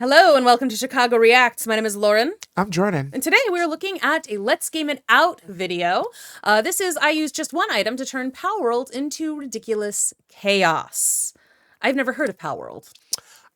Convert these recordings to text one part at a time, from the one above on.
Hello and welcome to Chicago Reacts. My name is Lauren. I'm Jordan. And today we're looking at a Let's Game It Out video. I used just one item to turn Palworld into ridiculous chaos. I've never heard of Palworld.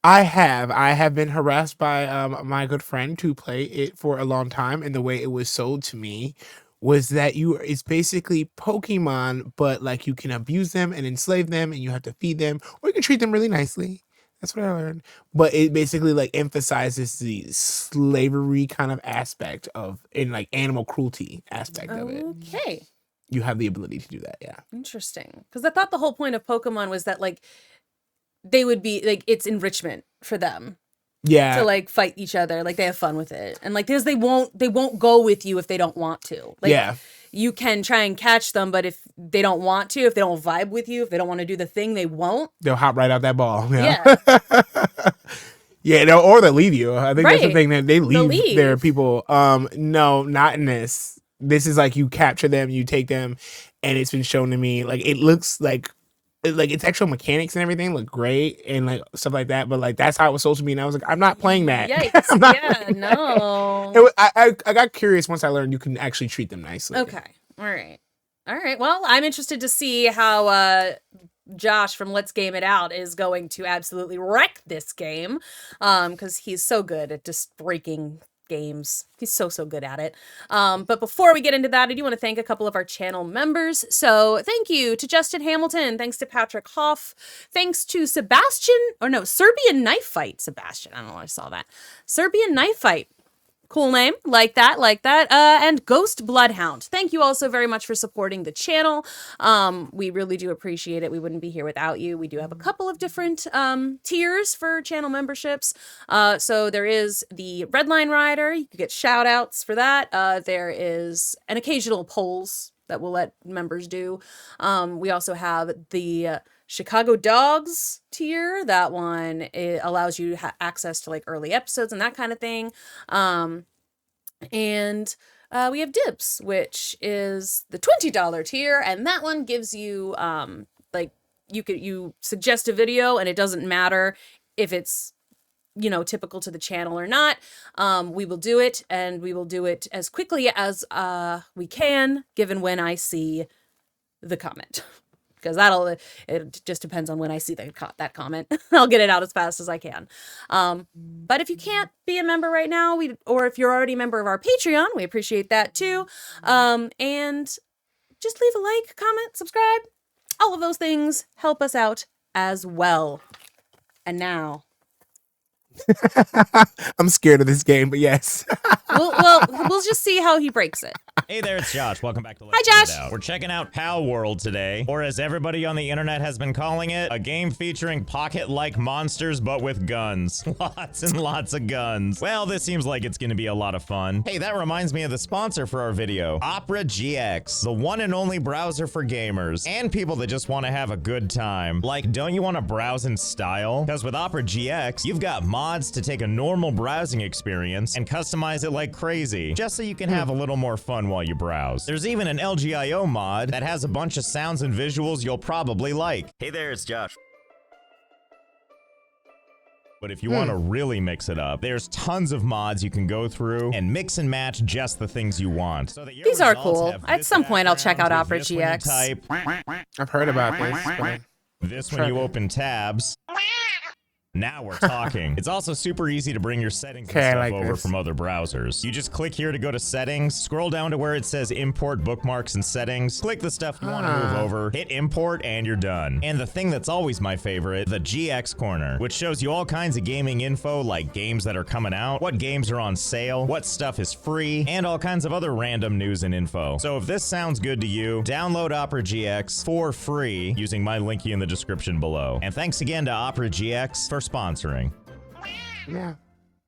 I have been harassed by my good friend who played it for a long time, and the way it was sold to me was that it's basically Pokemon, but like you can abuse them and enslave them and you have to feed them, or you can treat them really nicely. That's what I learned. But it basically like emphasizes the slavery kind of aspect in like animal cruelty aspect of it. Okay. You have the ability to do that, yeah. Interesting. Because I thought the whole point of Pokemon was that like they would be like it's enrichment for them. Yeah. To like fight each other. Like they have fun with it. And like they won't go with you if they don't want to. Like, yeah. You can try and catch them, but if they don't want to, if they don't vibe with you, if they don't want to do the thing, they won't. They'll hop right out that ball. Yeah. Yeah, or they'll leave you. I think that's the thing, that they leave their people. No, not in this. This is like you capture them, you take them, and it's been shown to me like it looks like its actual mechanics and everything look great and like stuff like that, but like that's how it was sold to me, and I was like, I'm not playing that. Yikes. No. I got curious once I learned you can actually treat them nicely. Okay. All right. Well, I'm interested to see how Josh from Let's Game It Out is going to absolutely wreck this game, because he's so good at just breaking games. He's so good at it. But before we get into that, I do want to thank a couple of our channel members. So thank you to Justin Hamilton. Thanks to Patrick Hoff. Thanks to Serbian Knife Fight. Sebastian. I don't know why I saw that. Serbian Knife Fight. Cool name. Like that. And Ghost Bloodhound. Thank you all so very much for supporting the channel. We really do appreciate it. We wouldn't be here without you. We do have a couple of different tiers for channel memberships. So there is the Redline Rider. You can get shout outs for that. There is an occasional polls that we'll let members do. We also have the Chicago Dogs tier. That one, it allows you access to like early episodes and that kind of thing. And we have Dibs, which is the $20 tier, and that one gives you like you suggest a video and it doesn't matter if it's typical to the channel or not. We will do it, and we will do it as quickly as we can, given when I see the comment. Because it just depends on when I see that comment. I'll get it out as fast as I can. But if you can't be a member right now, or if you're already a member of our Patreon, we appreciate that too. And just leave a like, comment, subscribe. All of those things help us out as well. And now, I'm scared of this game, but yes. we'll just see how he breaks it. Hey there, it's Josh. Welcome back to Let's Hi, Josh. It Out. We're checking out Palworld today, or as everybody on the internet has been calling it, a game featuring pocket-like monsters but with guns. Lots and lots of guns. Well, this seems like it's gonna be a lot of fun. Hey, that reminds me of the sponsor for our video, Opera GX, the one and only browser for gamers and people that just want to have a good time. Like, don't you want to browse in style? Because with Opera GX, you've got mods to take a normal browsing experience and customize it like crazy, just so you can have a little more fun while you browse. There's even an LGIO mod that has a bunch of sounds and visuals you'll probably like. Hey there, it's Josh. But if you want to really mix it up, there's tons of mods you can go through and mix and match just the things you want. So that these are cool. At some point, I'll check out Opera GX. I've heard about this. This when you open tabs. Now we're talking. It's also super easy to bring your settings and stuff over from other browsers. You just click here to go to settings, scroll down to where it says import bookmarks and settings, click the stuff you want to move over, hit import, and you're done. And the thing that's always my favorite, the GX Corner, which shows you all kinds of gaming info like games that are coming out, what games are on sale, what stuff is free, and all kinds of other random news and info. So if this sounds good to you, download Opera GX for free using my linky in the description below. And thanks again to Opera GX for sponsoring. Yeah.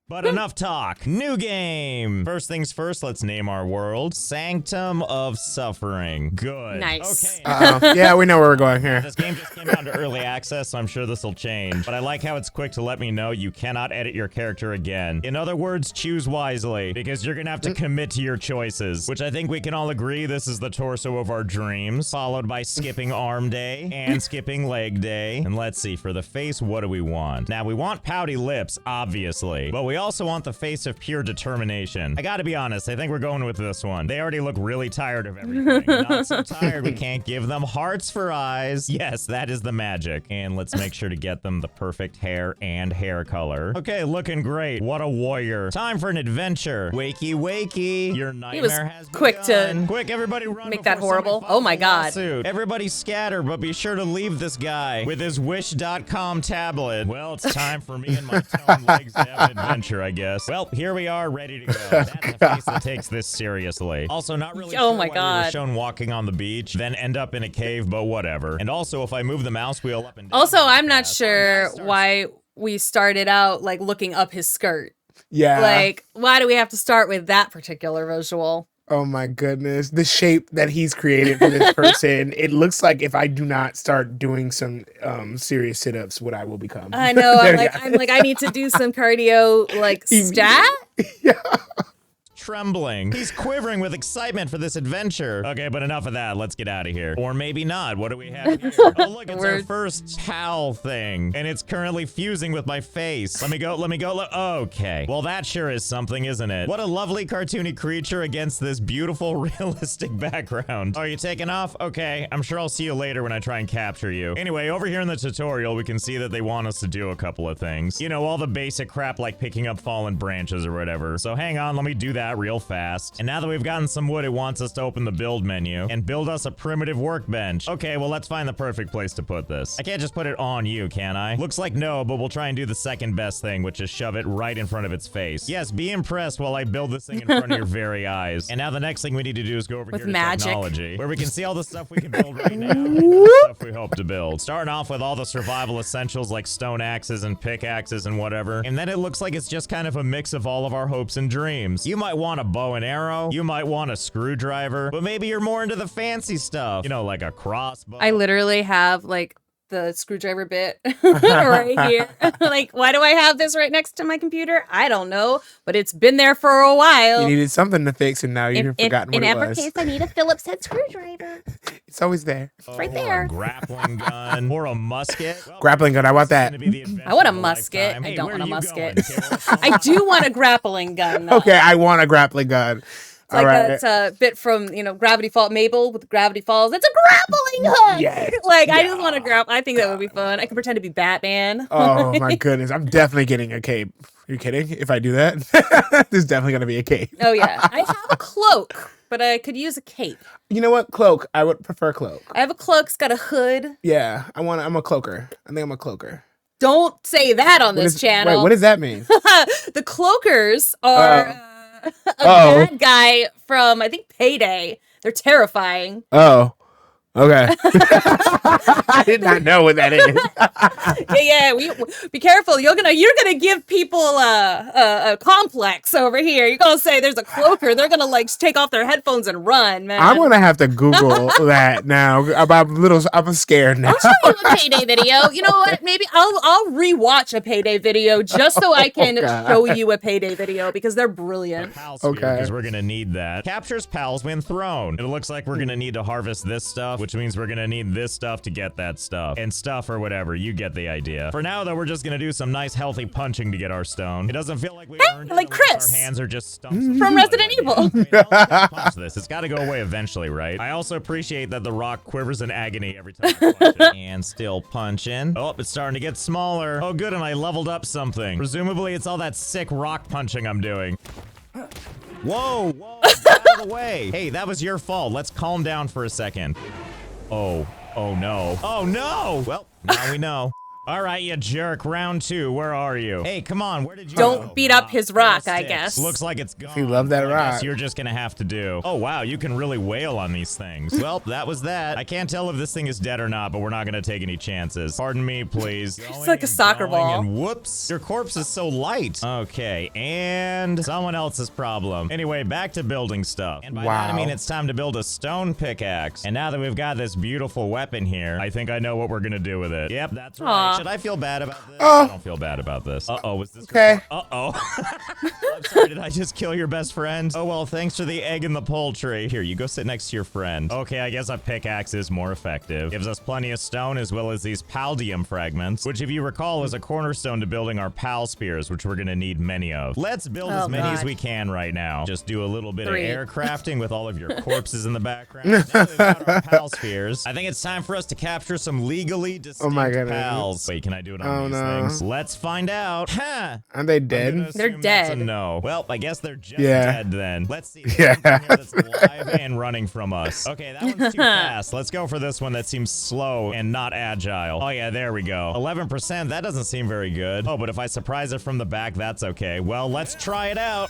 But enough talk. New game. First things first, let's name our world Sanctum of Suffering. Good. Nice. Okay. Yeah, we know where we're going here. This game just came out into early access, so I'm sure this will change. But I like how it's quick to let me know you cannot edit your character again. In other words, choose wisely, because you're gonna have to commit to your choices, which I think we can all agree this is the torso of our dreams, followed by skipping arm day and skipping leg day. And let's see, for the face, what do we want? Now, we want pouty lips, obviously, but we also want the face of pure determination. I gotta be honest, I think we're going with this one. They already look really tired of everything. Not so tired we can't give them hearts for eyes. Yes, that is the magic. And let's make sure to get them the perfect hair and hair color. Okay, looking great. What a warrior. Time for an adventure. Wakey, wakey. Your nightmare has quick begun. to Quick, everybody run make that before somebody horrible. files Oh my a God. lawsuit. Everybody scatter, but be sure to leave this guy with his wish.com tablet. Well, it's time for me and my toned legs to have an adventure, I guess. Well, here we are, ready to go. That's a face that takes this seriously. Also, not really Oh sure my why we God. were shown walking on the beach, then end up in a cave, but whatever. And also, if I move the mouse wheel up and down... Also, really I'm not fast, sure our guy starts- why we started out like looking up his skirt. Yeah. Like, why do we have to start with that particular visual? Oh my goodness. The shape that he's created for this person, it looks like if I do not start doing some serious sit-ups, what I will become. I know. There I'm you like, I need to do some cardio, like stat. Yeah. Trembling. He's quivering with excitement for this adventure. Okay, but enough of that. Let's get out of here. Or maybe not. What do we have here? Oh, look, it's our Word. first PAL thing. And it's currently fusing with my face. Let me go. Okay. Well, that sure is something, isn't it? What a lovely cartoony creature against this beautiful, realistic background. Are you taking off? Okay. I'm sure I'll see you later when I try and capture you. Anyway, over here in the tutorial, we can see that they want us to do a couple of things. You know, all the basic crap like picking up fallen branches or whatever. So hang on, let me do that real fast. And now that we've gotten some wood, it wants us to open the build menu and build us a primitive workbench. Okay, well, let's find the perfect place to put this. I can't just put it on you, can I? Looks like no, but we'll try and do the second best thing, which is shove it right in front of its face. Yes, be impressed while I build this thing in front of your very eyes. And now the next thing we need to do is go over With here to magic. technology, where we can see all the stuff we can build right now and the stuff we hope to build. Starting off with all the survival essentials like stone axes and pickaxes and whatever. And then it looks like it's just kind of a mix of all of our hopes and dreams. You might want a bow and arrow, you might want a screwdriver, but maybe you're more into the fancy stuff. You know, like a crossbow. I literally have like the screwdriver bit right here. Like, why do I have this right next to my computer? I don't know, but it's been there for a while. You needed something to fix, and now you've forgotten what in it every was. case, I need a Phillips head screwdriver. It's always there. right Or there. a grappling gun or a musket. Well, Grappling gun, I want this is that. gonna be the adventure I want a of musket. lifetime. I Hey, don't where want a are you musket. going? Okay, well, I do want a grappling gun. Though. Okay, I want a grappling gun. It's All like right. that bit from, Gravity Falls, Mabel with Gravity Falls. It's a grappling hook. Yes. Like, I just want to grapple. I think that would be fun. I could pretend to be Batman. Oh my goodness, I'm definitely getting a cape. Are you kidding? If I do that, there's definitely gonna be a cape. Oh, yeah. I have a cloak, but I could use a cape. You know what? Cloak. I would prefer cloak. I have a cloak. It's got a hood. Yeah, I'm a cloaker. I think I'm a cloaker. Don't say that on What this is- channel. Wait, what does that mean? The cloakers are a Oh. bad guy from, I think, Payday. They're terrifying. Oh, okay. I did not know what that is. We be careful. You're gonna give people a complex over here. You're gonna say there's a cloaker. They're gonna like take off their headphones and run, man. I'm gonna have to Google that now. I'm scared now. I'll show you a Payday video. You know what? Maybe I'll rewatch a Payday video just so I can God. show you a Payday video because they're brilliant. Pal sphere, Okay. because we're gonna need that. Captures pals when thrown. It looks like we're gonna need to harvest this stuff, which means we're gonna need this stuff to get that stuff. And stuff or whatever, you get the idea. For now, though, we're just gonna do some nice healthy punching to get our stone. It doesn't feel like we earned it like unless Chris. our hands are just stumps of From blood Resident right Evil. now. Wait, no, let's not punch this. It's gotta go away eventually, right? I also appreciate that the rock quivers in agony every time I punch it. And still punching. Oh, it's starting to get smaller. Oh, good, and I leveled up something. Presumably, it's all that sick rock punching I'm doing. Whoa, get out of the way. Hey, that was your fault. Let's calm down for a second. Oh no. Oh no! Well, now we know. All right, you jerk. Round 2. Where are you? Hey, come on. Where did you Don't go? beat up his rock, I Sticks. guess. Looks like it's gone. He loved that Well, I guess rock. you're just gonna have to do. Oh wow, you can really wail on these things. Well, that was that. I can't tell if this thing is dead or not, but we're not gonna take any chances. Pardon me, please. It's like a soccer ball. And whoops, your corpse is so light. Okay, and someone else's problem. Anyway, back to building stuff. And by that I mean it's time to build a stone pickaxe. And now that we've got this beautiful weapon here, I think I know what we're gonna do with it. Yep, that's right. Aw. Should I feel bad about this? Oh. I don't feel bad about this. Uh-oh, was this Okay. Uh-oh. I'm sorry, did I just kill your best friend? Oh, well, thanks for the egg and the poultry. Here, you go sit next to your friend. Okay, I guess a pickaxe is more effective. Gives us plenty of stone as well as these paldium fragments, which if you recall is a cornerstone to building our pal spears, which we're gonna need many of. Let's build as many as we can right now. Just do a little bit of air crafting with all of your corpses in the background. Now that we've got our pal spears, I think it's time for us to capture some legally distinct pals. Wait, can I do it on these things? Let's find out. Huh. Aren't they dead? They're dead. No. Well, I guess they're just dead then. Let's see. Yeah. That's live and running from us. Okay, that one's too fast. Let's go for this one that seems slow and not agile. Oh yeah, there we go. 11%, that doesn't seem very good. Oh, but if I surprise it from the back, that's okay. Well, let's try it out.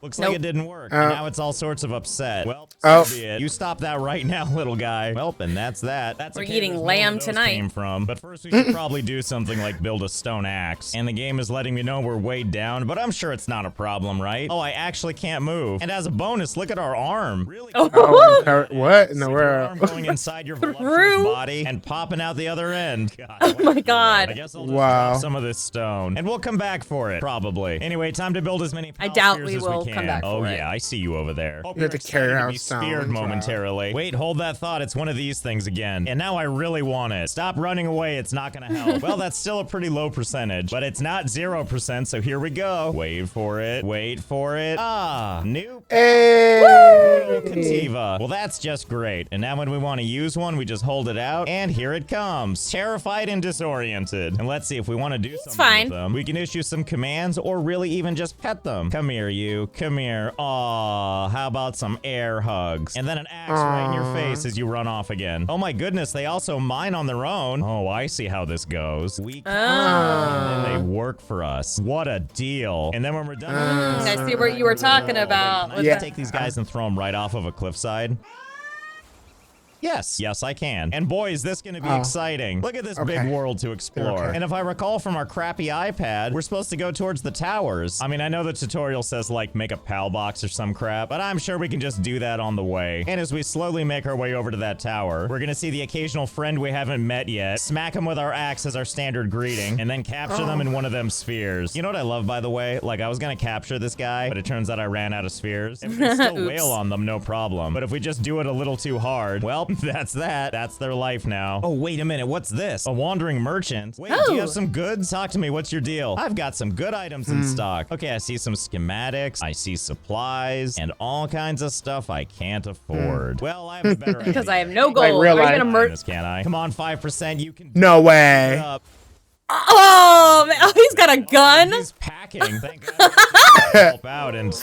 Looks like it didn't work. And now it's all sorts of upset. Well, so be it. You stop that right now, little guy. Well, and that's that. That's We're okay, eating there's more lamb where those tonight. Came from. But first, we should probably do something like build a stone axe. And the game is letting me know we're weighed down, but I'm sure it's not a problem, right? Oh, I actually can't move. And as a bonus, look at our arm. Really? What in the Your arm world? going inside your voluptuous body and popping out the other end. God, Oh my god. I guess I'll just drop some of this stone. And we'll come back for it, probably. Anyway, time to build as many I pal doubt spears we as will can. come back Oh for it. yeah, I see you over there. You have to carry excited around be speared stones, wow. momentarily. Wait, hold that thought. It's one of these things again. And now I really want it. Stop running away. It's not gonna help. Well, that's still a pretty low percentage, but it's not 0%, so here we go. Wait for it. Wait for it. Ah, new Hey! Kativa. Well, that's just great. And now when we want to use one, we just hold it out, and here it comes. Terrified and disoriented. And let's see if we want to do something fine. with them. We can issue some commands, or really even just pet them. Come here, you. Come here. Aw, how about some air hugs? And then an axe right in your face as you run off again. Oh my goodness, they also mine on their own. Oh, I see how this goes. We come, and then they work for us. What a deal. And then when we're done with this, I see what you were talking about. can I with just the- take these guys and throw them right off of a cliffside? Yes. Yes, I can. And boy, is this going to be exciting. Look at this big world to explore. And if I recall from our crappy iPad, we're supposed to go towards the towers. I mean, I know the tutorial says, like, make a PAL box or some crap, but I'm sure we can just do that on the way. And as we slowly make our way over to that tower, we're going to see the occasional friend we haven't met yet, smack them with our axe as our standard greeting, and then capture them in one of them spheres. You know what I love, by the way? Like, I was going to capture this guy, but it turns out I ran out of spheres. And we can still wail on them, no problem. But if we just do it a little too hard, well, that's that. That's their life now. Oh, wait a minute. What's this? A wandering merchant? Wait, do you have some goods? Talk to me. What's your deal? I've got some good items in stock. Okay, I see some schematics. I see supplies and all kinds of stuff I can't afford. Well, I have a better idea. Because I have no gold. Like real Are you life. gonna merge? This, can I? Come on, 5%. You can No way. up. Oh, man. Oh, he's got a gun. He's packing. Thank God. Help out and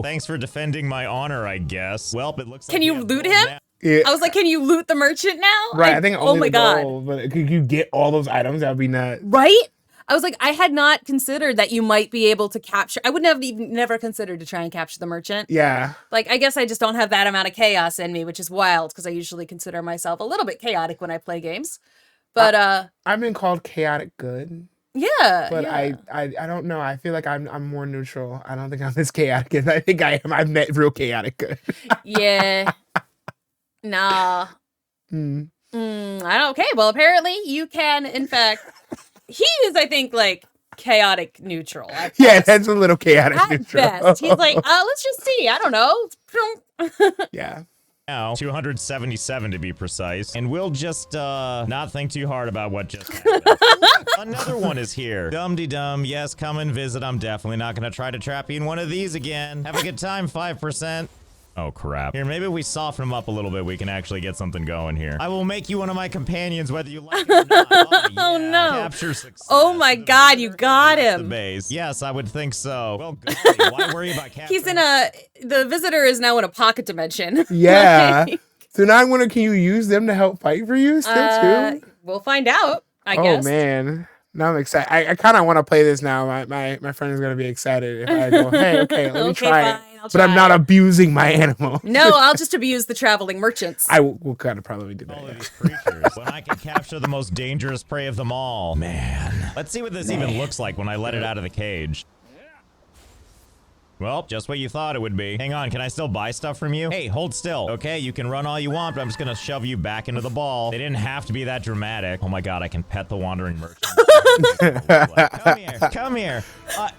thanks for defending my honor, I guess. Well, it looks like Can we you have loot gold him? now. Yeah. I was like, can you loot the merchant now? Right, I think only oh my the god. gold, but could you get all those items? That would be nuts. Right? I was like, I had not considered that you might be able to capture. I would never considered to try and capture the merchant. Yeah. Like, I guess I just don't have that amount of chaos in me, which is wild because I usually consider myself a little bit chaotic when I play games. But I've been called chaotic good, yeah. but yeah. I don't know. I feel like I'm more neutral. I don't think I'm as chaotic as I think I am. I've met real chaotic good. Yeah. Nah. Mm. I don't. Okay. Well, apparently you can. In fact, he is. I think like chaotic neutral. At Yeah, best. that's a little chaotic At neutral. best, he's like, let's just see. I don't know. Yeah. Now, 277 to be precise, and we'll just not think too hard about what just happened. Another one is here. Dum-de-dum, yes, come and visit. I'm definitely not gonna try to trap you in one of these again. Have a good time, 5%. Oh, crap. Here, maybe we soften them up a little bit. We can actually get something going here. I will make you one of my companions, whether you like it or not. Oh, yeah. Oh, no. Capture success. Oh my The God, you visitor got is the him. base. Yes, I would think so. Well, golly, why worry about capturing? He's in the visitor is now in a pocket dimension. Yeah. Like, So now I'm wondering, can you use them to help fight for you still too? We'll find out, I guess. Oh man. Now I'm excited. I kind of want to play this now. My friend is gonna be excited if I go, hey, okay, let me try it. I'll But I'm not try it. abusing my animal. No, I'll just abuse the traveling merchants. I will kind of probably do All of that. these creatures when I can capture the most dangerous prey of them all. Man. Let's see what this even looks like when I let it out of the cage. Well, just what you thought it would be. Hang on, can I still buy stuff from you? Hey, hold still. Okay, you can run all you want, but I'm just gonna shove you back into the ball. They didn't have to be that dramatic. Oh my god, I can pet the wandering merchant. Come here, come here.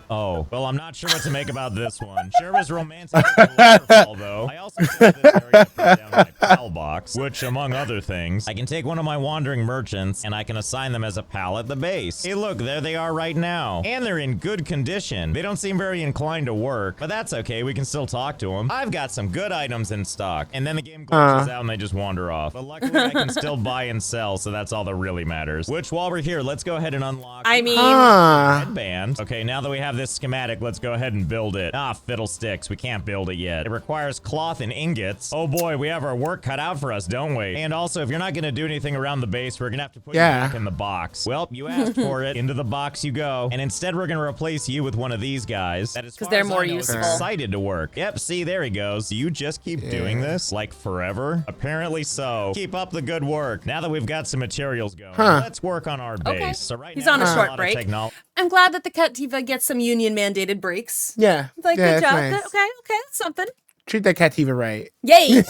Oh, well, I'm not sure what to make about this one. Sure was romantic with the waterfall, though. I also chose this area to put down my pal box, which, among other things, I can take one of my wandering merchants, and I can assign them as a pal at the base. Hey, look, there they are right now. And they're in good condition. They don't seem very inclined to work, but that's okay. We can still talk to them. I've got some good items in stock. And then the game glitches out and they just wander off. But luckily, I can still buy and sell, so that's all that really matters. Which, while we're here, let's go ahead and unlock headband. Okay, now that we have this schematic, let's go ahead and build it. Ah, fiddlesticks. We can't build it yet. It requires cloth and ingots. Oh boy, we have our work cut out for us, don't we? And also, if you're not going to do anything around the base, we're going to have to put you back in the box. Well, you asked for it. Into the box you go. And instead, we're going to replace you with one of these guys. Because they're more useful. Excited to work. Yep, see, there he goes. Do you just keep doing this? Like forever? Apparently so. Keep up the good work. Now that we've got some materials going, let's work on our base. Okay. So right He's now, on a there's short lot of break. I'm glad that the Cativa gets some union mandated breaks. Yeah. Like, yeah, good job. nice. Good. Okay, that's something. Treat that Cativa right. Yay!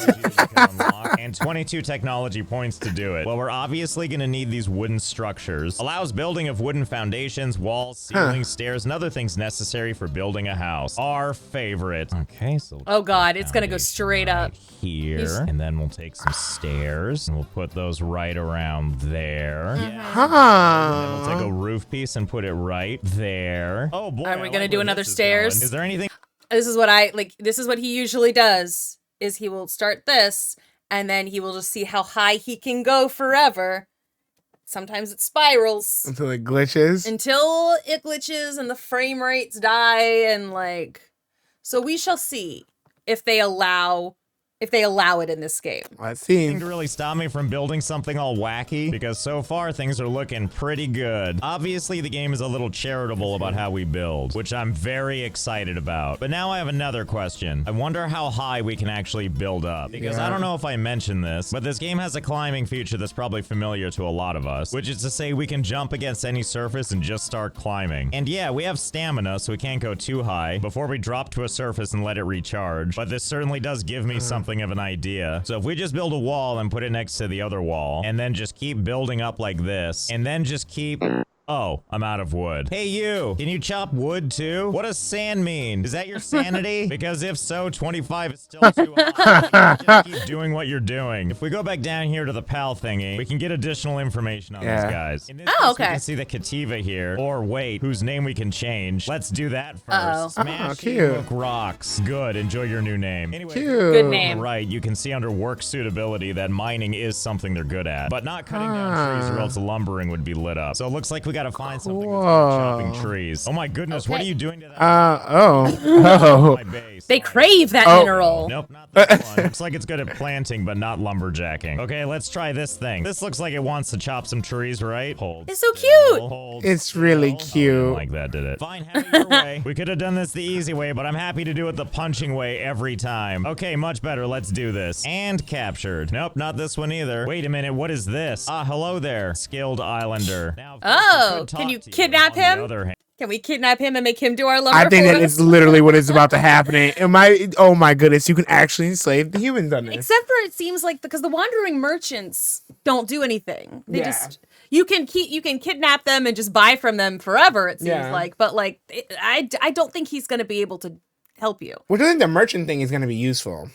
and 22 technology points to do it. Well, we're obviously going to need these wooden structures. Allows building of wooden foundations, walls, ceilings, stairs, and other things necessary for building a house. Our favorite. Okay, so oh god, it's going to go straight up. Here, and then we'll take some stairs, and we'll put those right around there. And then we'll take a roof piece and put it right there. Oh boy, are we going to do another stairs? Is there anything? This is what this is what he usually does, is he will start this, and then he will just see how high he can go forever. Sometimes it spirals. Until it glitches. Until it glitches and the frame rates die, and so we shall see if they allow it in this game. Let's see. To really stop me from building something all wacky, because so far things are looking pretty good. Obviously the game is a little charitable about how we build, which I'm very excited about. But now I have another question. I wonder how high we can actually build up, because I don't know if I mentioned this, but this game has a climbing feature that's probably familiar to a lot of us, which is to say we can jump against any surface and just start climbing. And yeah, we have stamina, so we can't go too high before we drop to a surface and let it recharge, but this certainly does give me something of an idea. So if we just build a wall and put it next to the other wall, and then just keep building up like this, and then just keep... Oh, I'm out of wood. Hey you, can you chop wood too? What does sand mean? Is that your sanity? Because if so, 25 is still too high. Just keep doing what you're doing. If we go back down here to the PAL thingy, we can get additional information on these guys. In this case, we can see the Cativa here, or wait, whose name we can change. Let's do that first. Smash Hook Rocks. Good, enjoy your new name. Anyway, good name. Right, you can see under work suitability that mining is something they're good at, but not cutting down trees or else lumbering would be lit up. So it looks like we gotta find something that's chopping trees. Oh my goodness, what are you doing to that? My base. They crave that mineral. Nope, not this one. Looks like it's good at planting, but not lumberjacking. Okay, let's try this thing. This looks like it wants to chop some trees, right? Hold. It's so cute. Hold it's really cute. Oh, like that, did it? Fine, have it your way. We could have done this the easy way, but I'm happy to do it the punching way every time. Okay, much better. Let's do this. And captured. Nope, not this one either. Wait a minute, what is this? Ah, hello there, skilled islander. Now, can you kidnap him? Can we kidnap him and make him do our lumber? I think that is literally what is about to happen. Oh my goodness, you can actually enslave the humans on this. Except for it seems like because the wandering merchants don't do anything. They just you can kidnap them and just buy from them forever. It seems like, but I don't think he's going to be able to help you. Well, I think the merchant thing is going to be useful.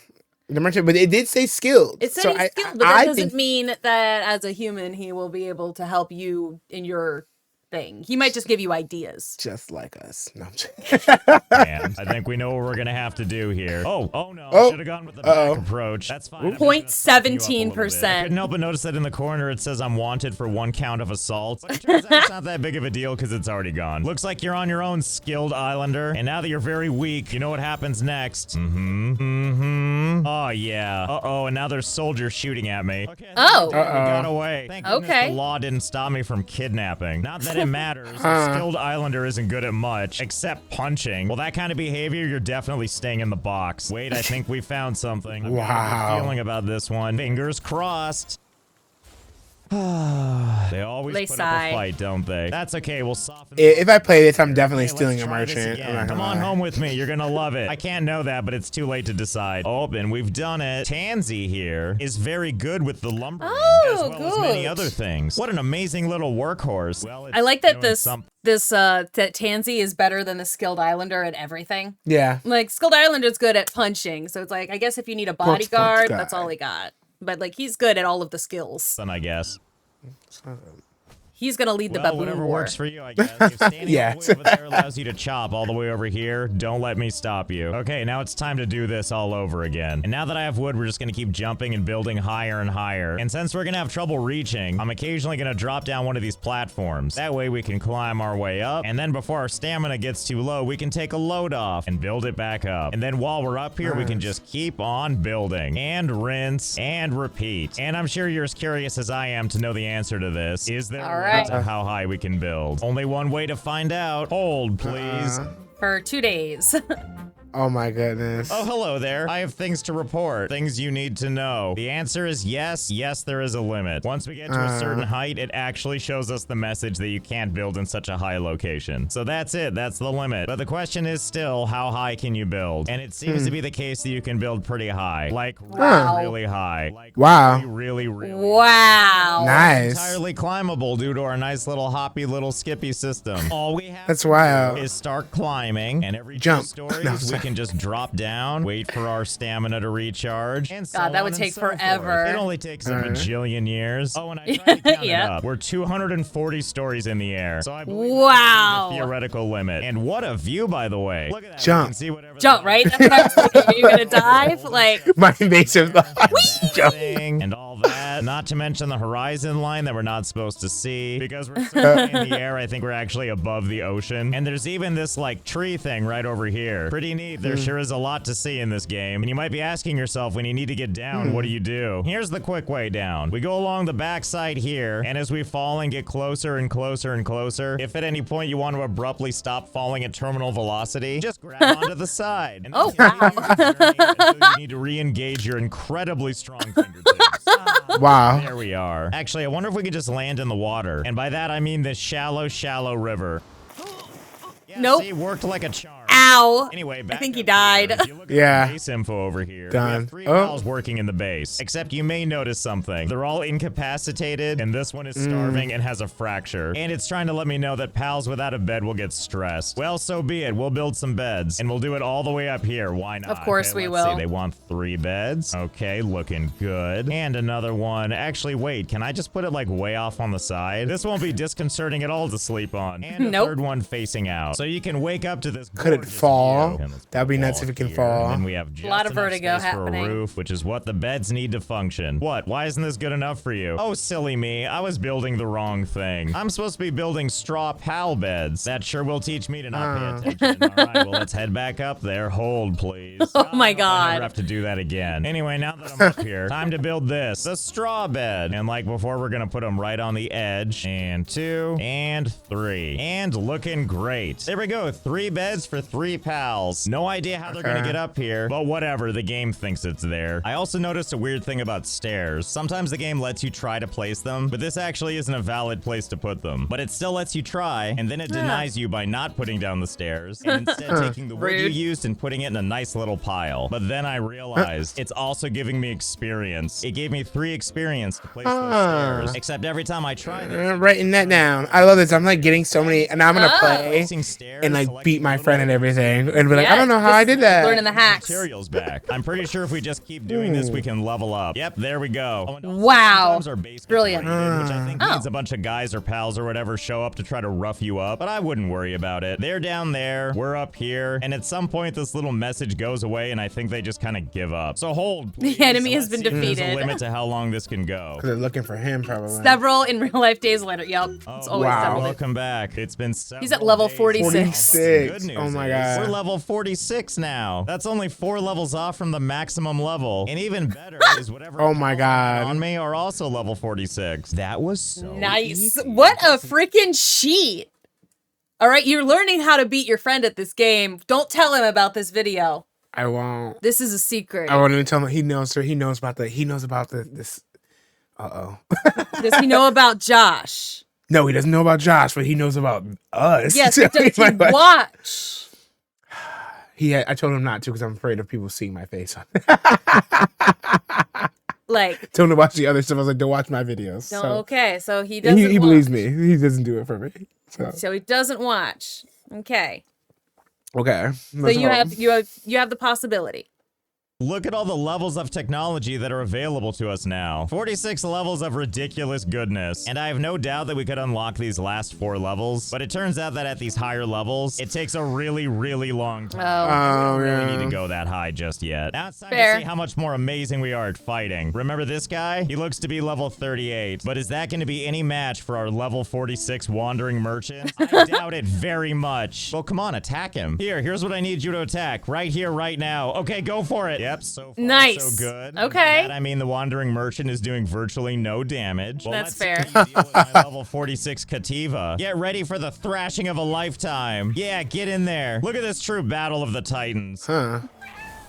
The merchant, but it did say skilled. It said he's skilled, but that doesn't mean that as a human he will be able to help you in your thing. He might just give you ideas. Just like us. No, Man, I think we know what we're going to have to do here. Oh no. Should have gone with the back approach. That's fine. 0.17%. I couldn't help but notice that in the corner it says I'm wanted for 1 count of assault. But it turns out it's not that big of a deal because it's already gone. Looks like you're on your own, skilled islander. And now that you're very weak, you know what happens next. Oh, yeah. Uh-oh, and now there's soldiers shooting at me. Okay, Oh. we got away. Thank goodness Okay. the law didn't stop me from kidnapping. Not that it matters. A skilled islander isn't good at much, except punching. Well, that kind of behavior, you're definitely staying in the box. Wait, I think we found something. I've got a good feeling about this one. Fingers crossed. They always put up a fight, don't they? That's okay, we'll soften. If I play this, I'm definitely stealing a let's try this merchant. again. I'm not Come gonna on lie. home with me, you're gonna love it. I can't know that, but it's too late to decide. Oh, and we've done it. Tansy here is very good with the lumbering, as well as many other things. What an amazing little workhorse. Well, I like that that Tansy is better than the skilled islander at everything. Yeah. Like, skilled islander's good at punching, so it's like, I guess if you need a bodyguard, that's all he got. But like, he's good at all of the skills. I guess. He's gonna lead the baboon whatever war. works for you, I guess. If standing Yes. all the way over there allows you to chop all the way over here, don't let me stop you. Okay, now it's time to do this all over again. And now that I have wood, we're just gonna keep jumping and building higher and higher. And since we're gonna have trouble reaching, I'm occasionally gonna drop down one of these platforms. That way we can climb our way up, and then before our stamina gets too low, we can take a load off and build it back up. And then while we're up here, we can just keep on building and rinse and repeat. And I'm sure you're as curious as I am to know the answer to this. Is there a limit to how high we can build? Only one way to find out. Hold, please. For 2 days. Oh my goodness. Oh, hello there. I have things to report. Things you need to know. The answer is yes. Yes, there is a limit. Once we get to a certain height, it actually shows us the message that you can't build in such a high location. So that's it. That's the limit. But the question is still, how high can you build? And it seems to be the case that you can build pretty high. Like really high. Like really wow. Nice. Entirely climbable due to our nice little hoppy little skippy system. All we have That's to wild. do is start climbing, and every Jump. 2 stories we can just drop down, wait for our stamina to recharge, and so God, that would on take and so forever. forth. It only takes a bajillion years. Oh, and I tried to count it up. We're 240 stories in the air. So I believe that's the theoretical limit. And what a view, by the way. Look at that. Jump. We can see whatever Jump, right? That's what I was thinking. Are you gonna dive? Like, my invasive jump. and all that. Not to mention the horizon line that we're not supposed to see because we're so high in the air. I think we're actually above the ocean. And there's even this like tree thing right over here. Pretty neat. There sure is a lot to see in this game. And you might be asking yourself, when you need to get down, what do? Here's the quick way down. We go along the backside here, and as we fall and get closer and closer and closer, if at any point you want to abruptly stop falling at terminal velocity, just grab onto the side. And oh, wow. Until you need to re-engage your incredibly strong fingertips. Wow. There we are. Actually, I wonder if we could just land in the water. And by that, I mean this shallow, shallow river. Yeah, nope. See, worked like a charm. Ow. Anyway, back I think up he died. here. If you look at Yeah. the base info over here, we Done. have 3 pals working in the base. Except you may notice something. They're all incapacitated, and this one is starving and has a fracture. And it's trying to let me know that pals without a bed will get stressed. Well, so be it. We'll build some beds, and we'll do it all the way up here. Why not? Of course Okay, we let's will. See. They want 3 beds. Okay, looking good. And another one. Actually, wait. Can I just put it like way off on the side? This won't be disconcerting at all to sleep on. And a Nope. 3rd one facing out. So you can wake up to this. Could it gorgeous fall? view. That'd be nuts if it can fall. And then we have just A lot of enough vertigo space happening. for a roof, which is what the beds need to function. What? Why isn't this good enough for you? Oh, silly me. I was building the wrong thing. I'm supposed to be building straw pal beds. That sure will teach me to not pay attention. All right, well, let's head back up there. Hold, please. Oh my I God. never have to do that again. Anyway, now that I'm up here, time to build this. The straw bed. And like before, we're going to put them right on the edge. And 2, and 3. And looking great. There we go. 3 beds for 3 pals. No idea how they're going to get up here, but whatever. The game thinks it's there. I also noticed a weird thing about stairs. Sometimes the game lets you try to place them, but this actually isn't a valid place to put them. But it still lets you try, and then it denies you by not putting down the stairs, and instead taking the wood you Rude. used and putting it in a nice little pile. But then I realized it's also giving me experience. It gave me 3 experience to place those stairs. Except every time I try this, Writing that down. I love this. I'm like getting so many, and now I'm gonna play placing stairs, and like selecting beat my little friend and everything, and be like, I don't know how I did that. Learning the hacks. materials back. I'm pretty sure if we just keep doing this, we can level up. Yep, there we go. Oh, and also Wow. sometimes our base gets Brilliant. raided, which I think Oh. means a bunch of guys or pals or whatever show up to try to rough you up, but I wouldn't worry about it. They're down there, we're up here, and at some point this little message goes away, and I think they just kind of give up. So hold, please. The enemy has Let's been see if there's defeated. a limit to how long this can go. They're looking for him, probably. Several in real life days later. Yep. It's always wow. several. Welcome back. It's been He's at level days. 46. 46. Good news Oh my is God. We're level 46 now. That's only 4 levels off from the maximum level. And even better is whatever Oh my pals God. on me are also level 46. That was so Nice. easy. What a freaking cheat. All right, you're learning how to beat your friend at this game. Don't tell him about this video. I won't. This is a secret. I won't even tell him. He knows, sir. He knows about this. Uh-oh. Does he know about Josh? No, he doesn't know about Josh, but he knows about us. Yes, does he watch? I told him not to because I'm afraid of people seeing my face on it. Like, Told him to watch the other stuff. I was like, don't watch my videos. no, So okay, so he doesn't he believes watch. me. He doesn't do it for me. So he doesn't watch. Okay. Okay. So you have the possibility. Look at all the levels of technology that are available to us now. 46 levels of ridiculous goodness. And I have no doubt that we could unlock these last 4 levels. But it turns out that at these higher levels, it takes a really, really long time. Oh. We don't really need to go that high just yet. Now it's time Fair. to see how much more amazing we are at fighting. Remember this guy? He looks to be level 38. But is that going to be any match for our level 46 wandering merchant? I doubt it very much. Well, come on, attack him. Here's what I need you to attack. Right here, right now. Okay, go for it. Yep, so far Nice. so good. Okay. By that I mean the wandering merchant is doing virtually no damage. Well, That's let's see fair. how you deal with my level 46 Kativa. Get ready for the thrashing of a lifetime. Yeah, get in there. Look at this true battle of the Titans. Huh.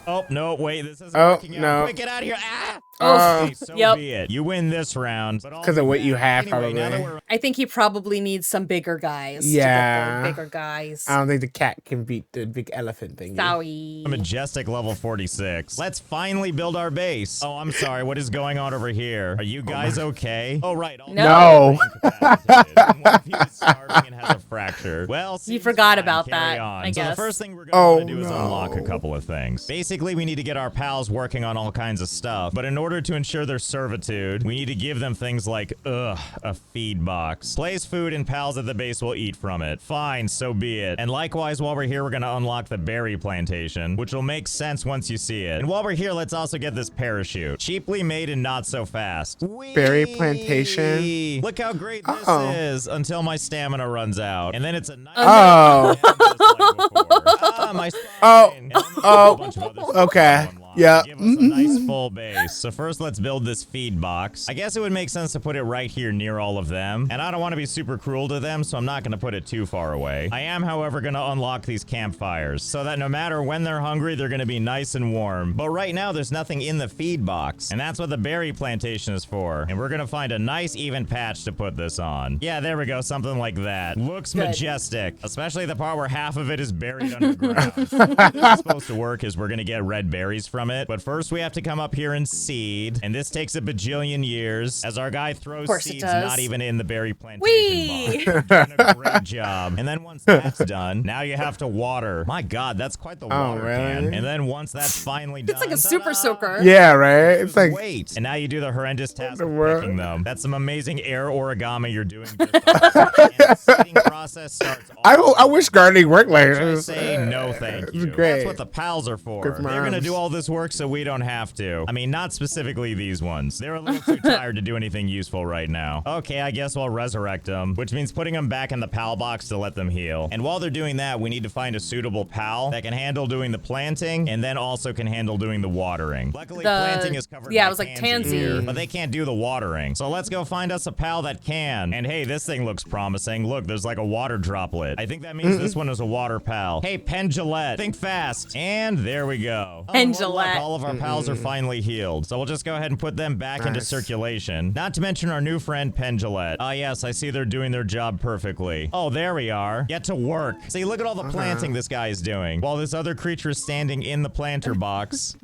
Oh, no, wait, this isn't Oh, working out. no. Quick, get out of here. Ah! Oh. Okay, so Yep. be it. You win this round. Because of what you have, Anyway, now that probably. we're I think he probably needs some bigger guys. Yeah. To get the bigger guys. I don't think the cat can beat the big elephant thing. Sorry. majestic level 46. Let's finally build our base. Oh, I'm sorry. What is going on over here? Are you guys okay? Oh, right. all No. incapacitated. And one of you is starving and has a fracture. Well, You seems forgot fine. about Carry that, on. I So the guess. first thing we're going to Oh, do is no. unlock a couple of things. Basically, we need to get our pals working on all kinds of stuff. But in order to ensure their servitude, we need to give them things like, a feed box. Place food and pals at the base will eat from it. Fine, so be it. And likewise, while we're here, we're going to unlock the berry plantation, which will make sense once you see it. And while we're here, let's also get this parachute. Cheaply made and not so fast. Berry Whee! plantation? Look how great this Uh-oh. is until my stamina runs out. And then it's a nice Oh. just like before. My spine. Oh. And then there's Oh. a bunch of other stuff Okay. to unlock. Yeah. Give us a nice full base. So first, let's build this feed box. I guess it would make sense to put it right here near all of them. And I don't want to be super cruel to them, so I'm not going to put it too far away. I am, however, going to unlock these campfires so that no matter when they're hungry, they're going to be nice and warm. But right now, there's nothing in the feed box. And that's what the berry plantation is for. And we're going to find a nice even patch to put this on. Yeah, there we go. Something like that. Looks Good. majestic. Especially the part where half of it is buried underground. How this is supposed to work is we're going to get red berries from it. But first, we have to come up here and seed. And this takes a bajillion years as our guy throws course it seeds does. not even in the berry plantation Whee! box. You're doing a great job. And then once that's done, now you have to water. My God, that's quite the water really? can. And then once that's finally done, It's like a super ta-da! soaker. Yeah, right? It's like, Wait, and now you do the horrendous task the of world? picking them. That's some amazing air origami you're doing. Just and the seeding process starts. I wish gardening worked like I this. say no thank It's you. great. That's what the pals are for. Good for They're gonna moms. do all this work so we don't have to. I mean, not specifically these ones. They're a little too tired to do anything useful right now. Okay, I guess we'll resurrect them, which means putting them back in the pal box to let them heal. And while they're doing that, we need to find a suitable pal that can handle doing the planting and then also can handle doing the watering. Luckily, planting is covered yeah, by it was like Tansy here, Tansy. but they can't do the watering. So let's go find us a pal that can. And hey, this thing looks promising. Look, there's like a water droplet. I think that means this one is a water pal. Hey, Pendulette, think fast. And there we go. Pendulette. All of our pals are finally healed. So we'll just go ahead and put them back into Nice. circulation. Not to mention our new friend, Pendulette. Ah, yes, I see they're doing their job perfectly. Oh, there we are. Get to work. See, look at all the planting this guy is doing. While this other creature is standing in the planter box.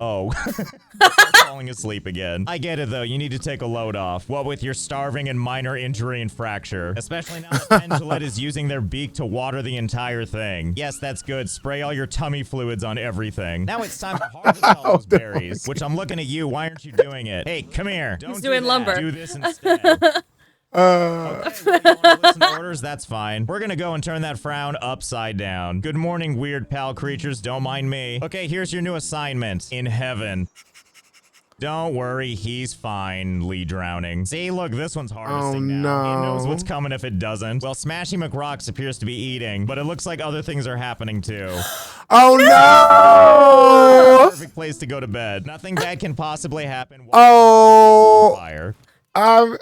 Oh. Falling asleep again. I get it though, you need to take a load off. What with your starving and minor injury and fracture. Especially now that Pendulette is using their beak to water the entire thing. Yes, that's good. Spray all your tummy fluids on everything. Now it's time to harvest all those berries. Which I'm looking at you, why aren't you doing it? Hey, come here. Don't do doing that. lumber. Do this instead. Okay, well, you want to listen to orders? That's fine. We're gonna go and turn that frown upside down. Good morning, weird pal creatures. Don't mind me. Okay, here's your new assignment. In heaven. Don't worry, he's finally drowning. See, look, this one's harvesting Oh, now. He knows no. what's coming if it doesn't. Well, Smashy McRocks appears to be eating, but it looks like other things are happening too. Oh no! Perfect place to go to bed. Nothing bad can possibly happen. Oh. Fire. Oh.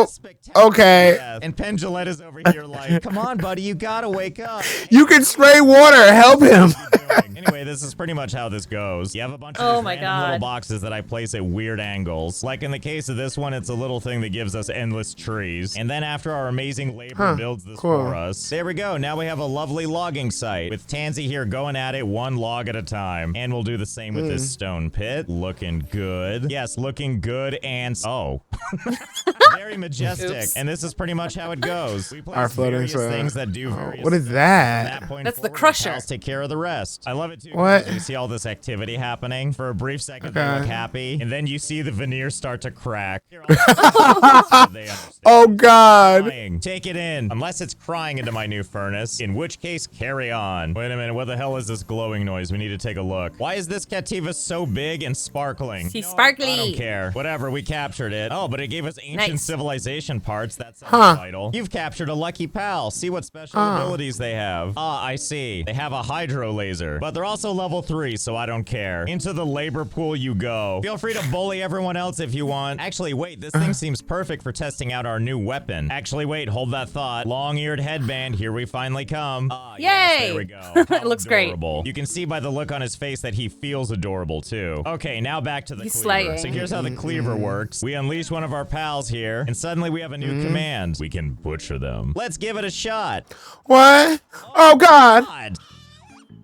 Spectacular Okay. death. And Pendulette is over here like, come on, buddy, you gotta wake up. You can spray water. Help him. Anyway, this is pretty much how this goes. You have a bunch of Oh these my random little God. boxes that I place at weird angles. Like in the case of this one, it's a little thing that gives us endless trees. And then after our amazing labor builds this for us, there we go. Now we have a lovely logging site with Tansy here going at it one log at a time. And we'll do the same with this stone pit. Looking good. Yes, looking good and very majestic. Oops. And this is pretty much how it goes. We place Our floating various site. things that do various What is things. that? From that point That's the forward, crusher. pals take care of the rest. I love it too. What? because You see all this activity happening. For a brief second, they Okay. look happy, and then you see the veneer start to crack. They understand. Oh God. Crying. Take it in. Unless it's crying into my new furnace, in which case, carry on. Wait a minute, what the hell is this glowing noise? We need to take a look. Why is this Cativa so big and sparkling? He's I sparkly. don't care. Whatever, we captured it. Oh, but it gave us ancient Nice. civilization parts. That's Huh. vital. You've captured a lucky pal. See what special abilities they have. Ah, I see. They have a hydro laser, but they're also level 3, so I don't care. Into the labor pool you go. Feel free to bully everyone else if you want. Actually, wait, this thing seems perfect for testing out our new weapon. Actually, wait, hold that thought. Long-eared headband, here we finally come. Ah, yes, Yay! there we go. It How looks great. adorable. You can see by the look on his face that he feels adorable too. Okay, now back to the He's cleaver. slaying. So here's how the cleaver works. We unleash one of our pals here, and suddenly we have a new command. We can butcher them. Let's give it a shot. What? Oh God. God.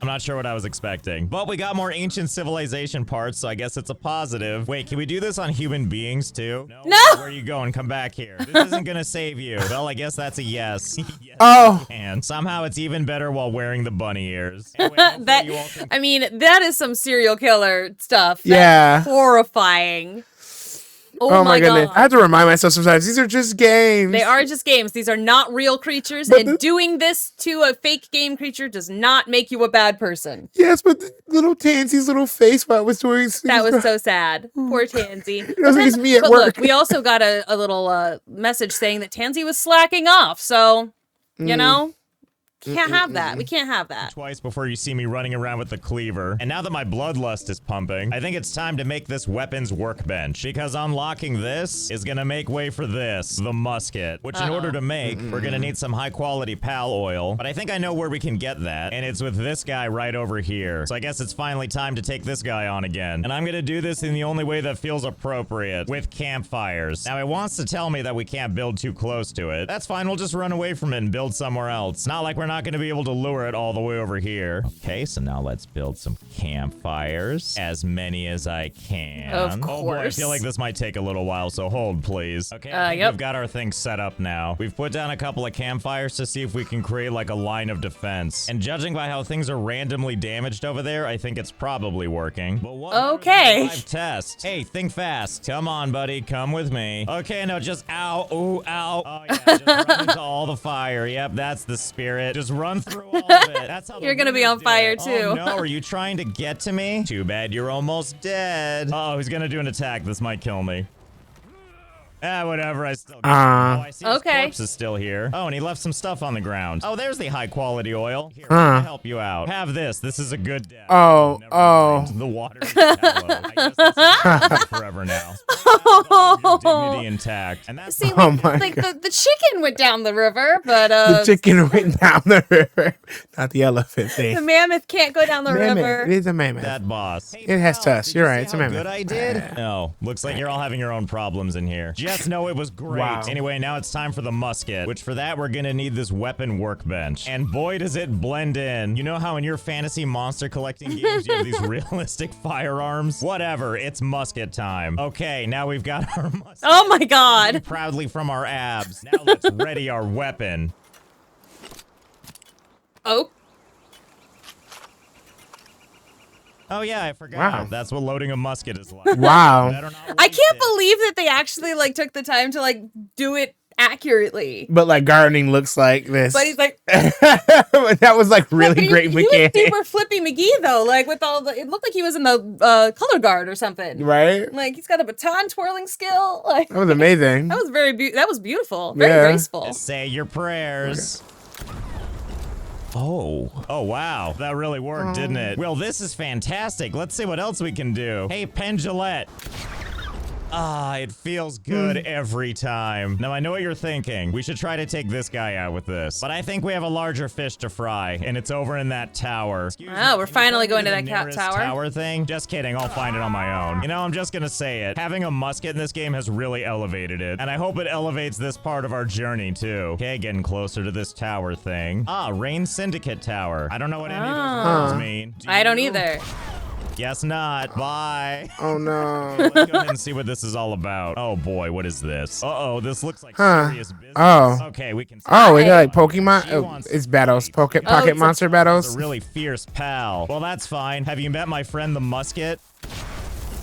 I'm not sure what I was expecting. But we got more ancient civilization parts, so I guess it's a positive. Wait, can we do this on human beings too? No! Where are you going? Come back here. This isn't gonna save you. Well, I guess that's a yes. Yes, Oh. and somehow it's even better while wearing the bunny ears. Anyway, hopefully That you all can- I mean, that is some serial killer stuff. That's Yeah. horrifying. Oh my goodness. God. I have to remind myself sometimes. These are just games. They are just games. These are not real creatures, But and doing this to a fake game creature does not make you a bad person. Yes, but the little Tansy's little face while it was doing. That was so sad. Poor Tansy. That's like it's me at But work. look, we also got a little message saying that Tansy was slacking off. So, you know, can't have that. We can't have that. twice before you see me running around with the cleaver. And now that my bloodlust is pumping, I think it's time to make this weapons workbench, because unlocking this is gonna make way for this, the musket, which in order to make, we're gonna need some high quality pal oil, but I think I know where we can get that, and it's with this guy right over here. So I guess it's finally time to take this guy on again. And I'm gonna do this in the only way that feels appropriate, with campfires. Now it wants to tell me that we can't build too close to it. That's fine, we'll just run away from it and build somewhere else. Not like we're not going to be able to lure it all the way over here. Okay, so now let's build some campfires. As many as I can. Of Oh boy, I course. feel like this might take a little while, so hold, please. Okay, I think Yep. we've got our thing set up now. We've put down a couple of campfires to see if we can create like a line of defense. And judging by how things are randomly damaged over there, I think it's probably working. But what better than Okay. a live test? Hey, think fast. Come on, buddy. Come with me. Okay, no, just ow. Ooh, ow. Oh, yeah, just run into all the fire. Yep, that's the spirit. Just run through all of it. That's how the You're gonna be winners on do fire, it. too. Oh, no, are you trying to get to me? Too bad you're almost dead. Oh, he's gonna do an attack. This might kill me. Whatever, I still I see his Okay. corpse is still here. Oh, and he left some stuff on the ground. Oh, there's the high quality oil. Here, I'll help you out. Have this. This is a good death. Oh, Never oh. mind. The water is shallow. I guess this is gonna be forever now. Your dignity intact. And that's See, Oh like, my like the chicken went down the river, but The chicken went down the river, not the elephant thing. the mammoth can't go down the Mammoth. river. It is a mammoth. that boss. It has tusks. You're right. It's a How mammoth. good I did? No. Looks like you're all having your own problems in here. Just know it was great. Wow. Anyway, now it's time for the musket, which for that we're gonna need this weapon workbench. And boy, does it blend in. You know how in your fantasy monster collecting games you have these realistic firearms? Whatever, it's musket time. Okay, now we've got our musket. Oh my God. Proudly from our abs. Now let's ready our weapon. Oh, Oh yeah, I forgot. Wow. That's what loading a musket is like. Wow. Better not I waste can't it. believe that they actually like took the time to like do it accurately. But like gardening looks like this. But he's like, that was like really great he mechanic. was super Flippy McGee though, like with all the. It looked like he was in the color guard or something. Right? Like he's got a baton twirling skill. Like That was amazing. that was that was beautiful, very graceful. Say your prayers. Oh wow. That really worked, didn't it? Well, this is fantastic. Let's see what else we can do. Hey, Pendulette. Ah, it feels good every time. Now, I know what you're thinking. We should try to take this guy out with this. But I think we have a larger fish to fry, and it's over in that tower. We're finally going to that tower thing? Just kidding. I'll find it on my own. You know, I'm just gonna say it. Having a musket in this game has really elevated it. And I hope it elevates this part of our journey, too. Okay, getting closer to this tower thing. Ah, Rain Syndicate Tower. I don't know what any of those words mean. I don't either. Guess not. Bye. Oh no. Let's go ahead and see what this is all about. Oh boy, what is this? Uh-oh, this looks like serious business. Oh. Okay, we can see. Oh, we got like Pokemon. It's battles. Pocket monster battles. It's a really fierce pal. Well, that's fine. Have you met my friend the musket?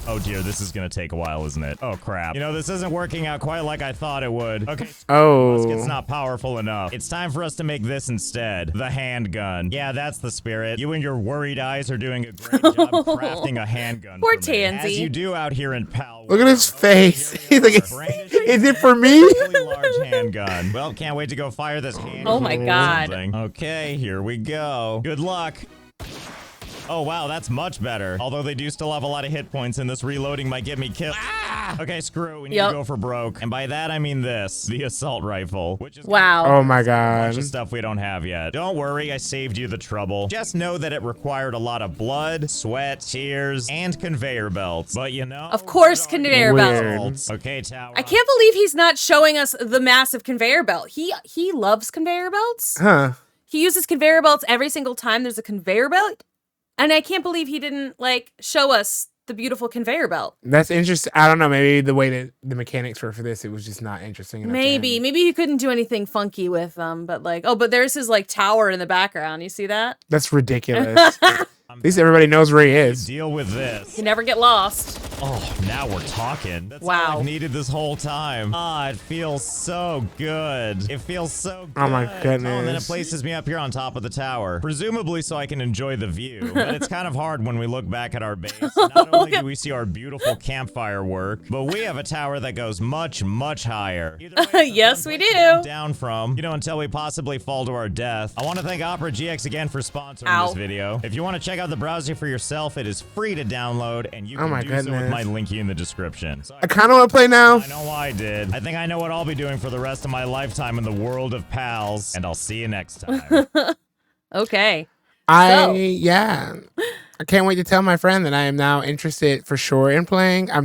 Oh dear, this is gonna take a while, isn't it? Oh crap. You know, this isn't working out quite like I thought it would. Okay. Oh. Musket's not powerful enough. It's time for us to make this instead. The handgun. Yeah, that's the spirit. You and your worried eyes are doing a great job crafting a handgun. Poor for me. Tansy. As you do out here in Palworld. Look at his face. He's like, is it for me? Really large handgun. Well, can't wait to go fire this handgun. Oh my god. Okay, here we go. Good luck. Oh, wow, that's much better. Although they do still have a lot of hit points, and this reloading might get me killed. Ah! Okay, screw it. We need to go for broke. And by that, I mean this. The assault rifle. Which is Oh my a bunch god. of stuff we don't have yet. Don't worry, I saved you the trouble. Just know that it required a lot of blood, sweat, tears, and conveyor belts. But you know... Of course, conveyor Weird. belts. Okay, tower. I can't believe he's not showing us the massive conveyor belt. He loves conveyor belts. Huh. He uses conveyor belts every single time there's a conveyor belt. And I can't believe he didn't, like, show us the beautiful conveyor belt. That's interesting. I don't know. Maybe the way that the mechanics were for this, it was just not interesting enough. Maybe he couldn't do anything funky with them. But, like, but there's his, like, tower in the background. You see that? That's ridiculous. At least everybody knows where he is. Deal with this. You never get lost. Oh, now we're talking. That's all Wow. I've needed this whole time. Ah, it feels so good. It feels so good. Oh my goodness. Oh, and then it places me up here on top of the tower. Presumably so I can enjoy the view. But it's kind of hard when we look back at our base. Not only do we see our beautiful campfire work, but we have a tower that goes much, much higher. Either way, Yes, we do. Down from, you know, until we possibly fall to our death. I want to thank Opera GX again for sponsoring this video. If you want to check out the browser for yourself, it is free to download, and you can do so with my link in the description. So I kind of want to play now. I know I did. I think I know what I'll be doing for the rest of my lifetime in the world of pals, and I'll see you next time. Okay. Yeah. I can't wait to tell my friend that I am now interested for sure in playing. I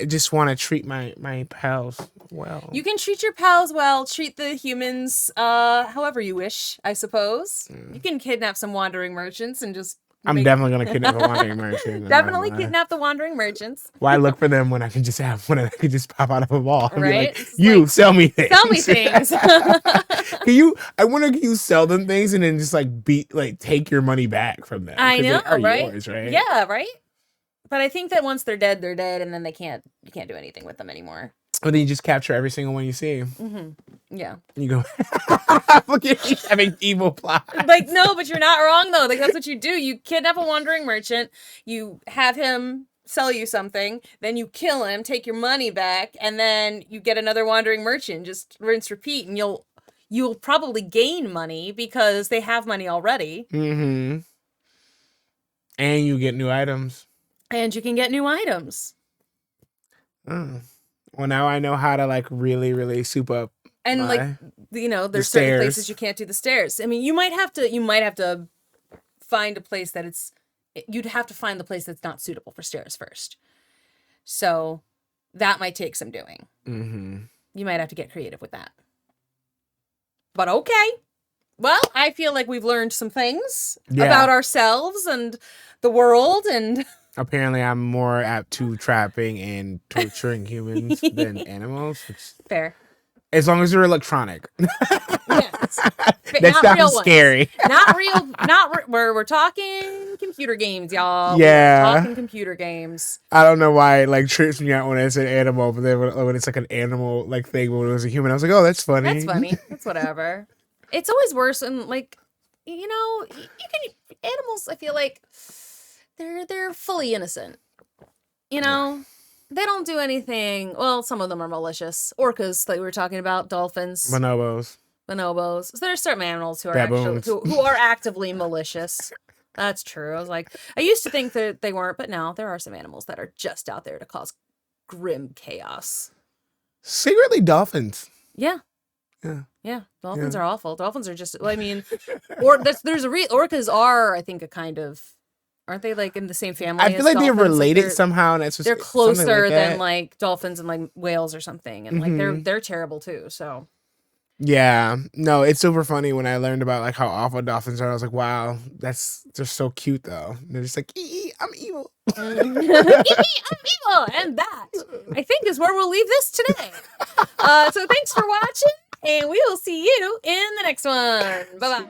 just want to treat my pals well. You can treat your pals well, treat the humans however you wish, I suppose. You can kidnap some wandering merchants and just I'm definitely gonna kidnap a wandering merchant. Definitely kidnap the wandering merchants. Why look for them when I can just pop out of a wall? And Right? Be like, you sell me things. Sell me things. I wonder can you sell them things and then just take your money back from them? I know, they are right? yours, right? Yeah, right? But I think that once they're dead, and then you can't do anything with them anymore. Or then you just capture every single one you see. Mm-hmm. Yeah. You go, look at you having evil plot. Like, no, but you're not wrong, though. Like, that's what you do. You kidnap a wandering merchant, you have him sell you something, then you kill him, take your money back, and then you get another wandering merchant. Just rinse, repeat, and you'll probably gain money because they have money already. Mm-hmm. And you get new items. And you can get new items. Oh. Well, now I know how to really, really soup up. And there's certain places you can't do the stairs. I mean, you might have to find a place you'd have to find the place that's not suitable for stairs first. So that might take some doing. Mm-hmm. You might have to get creative with that. But okay. Well, I feel like we've learned some things about ourselves and the world, and apparently I'm more apt to trapping and torturing humans than animals. Fair. As long as they're electronic. Yes. That Not sounds real ones. scary. Not real. We're talking computer games, y'all. Yeah. We're talking computer games. I don't know why it like trips me out when it's an animal, but then when it's like an animal like thing when it was a human, I was like, oh, that's funny. That's funny. That's whatever. It's always worse when like, you know, you can animals. I feel like they're fully innocent. You know, they don't do anything. Well, some of them are malicious. Orcas, like we were talking about, dolphins, Bonobos. So there's certain animals who are Baboons. actually who are actively malicious. That's true. I used to think that they weren't, but now there are some animals that are just out there to cause grim chaos. Secretly dolphins. Yeah. Yeah. Yeah. Dolphins are awful. Dolphins are just, I mean, orcas are, I think, a kind of, aren't they like in the same family? I feel as like they're dolphins? related Like somehow, and that's they're something closer like than that. like dolphins and like whales or something, and like they're terrible too. So Yeah, no, it's super funny when I learned about like how awful dolphins are. I was like, wow, they're so cute though. They're just like, I'm evil. I'm evil, and that I think is where we'll leave this today. So thanks for watching, and we will see you in the next one. Bye bye.